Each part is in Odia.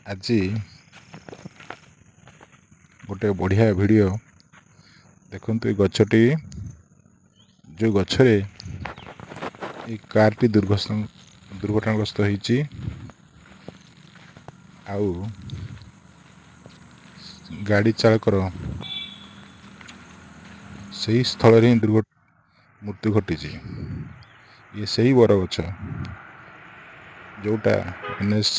ଆଜି ଗୋଟେ ବଢ଼ିଆ ଭିଡ଼ିଓ ଦେଖନ୍ତୁ। ଏ ଗଛଟି ଯେଉଁ ଗଛରେ এই କାରଟି ଦୁର୍ଘଟଣାଗ୍ରସ୍ତ ହେଇଛି ଆଉ ଗାଡ଼ି ଚାଳକର ସେହି ସ୍ଥଳରେ ହିଁ ମୃତ୍ୟୁ ଘଟିଛି। ଇଏ ସେହି ବରଗଛ ଯେଉଁଟା NH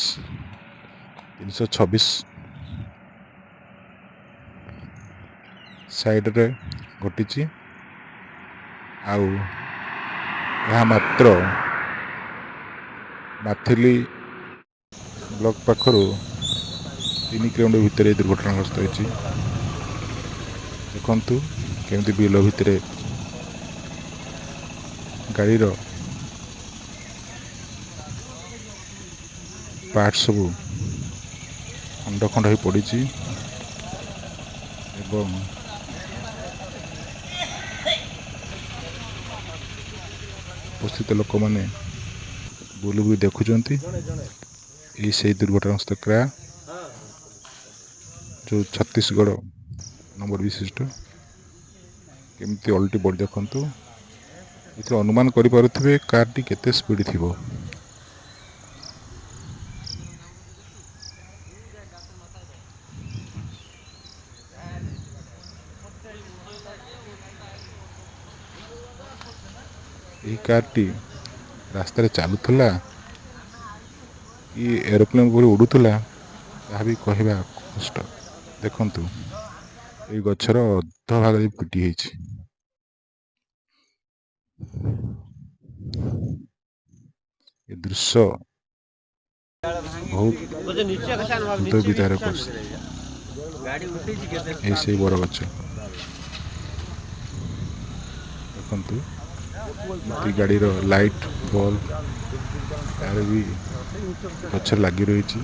326 ସାଇଡ଼ରେ ଘଟିଛି ଆଉ ଏହା ମାତ୍ର ମାଥିଲି ବ୍ଲକ ପାଖରୁ 3 କିଲୋମିଟର ଭିତରେ ଦୁର୍ଘଟଣାଗ୍ରସ୍ତ ହୋଇଛି। ଦେଖନ୍ତୁ କେମିତି ବିଲ ଭିତରେ ଗାଡ଼ିର ପାର୍ଟ ସବୁ ଖଣ୍ଡ ଖଣ୍ଡ ହୋଇ ପଡ଼ିଛି ଏବଂ ଉପସ୍ଥିତ ଲୋକମାନେ ବୁଲି ବୁଲି ଦେଖୁଛନ୍ତି। ଏହି ସେହି ଦୁର୍ଘଟଣାଗ୍ରସ୍ତ କ୍ରା ଯେଉଁ ଛତିଶଗଡ଼ ନମ୍ବର ବିଶିଷ୍ଟ କେମିତି ଅଲଟି ପଡ଼ି ଦେଖନ୍ତୁ। ଏଥିରେ ଅନୁମାନ କରିପାରୁଥିବେ କାରଟି କେତେ ସ୍ପିଡ଼ ଥିବ। ଏହି କାରଟି ରାସ୍ତାରେ ଚାଲୁଥିଲା କି ଏରୋପ୍ଲେନ୍ ପରି ଉଡ଼ୁଥିଲା ତାହା ବି କହିବା କଷ୍ଟ। ଦେଖନ୍ତୁ ଏହି ଗଛର ଅଧ ଭାଗରେ ପିଟି ହେଇଛି। ଏ ଦୃଶ୍ୟ ବହୁତ ହୃଦୟ ବିଦାରକ। ଏହି ସେହି ବର ଗଛ ଦେଖନ୍ତୁ। ଗାଡ଼ିର ଲାଇଟ୍ ବଲ୍ବ ତାର ବି ଗଛ ଲାଗି ରହିଛି।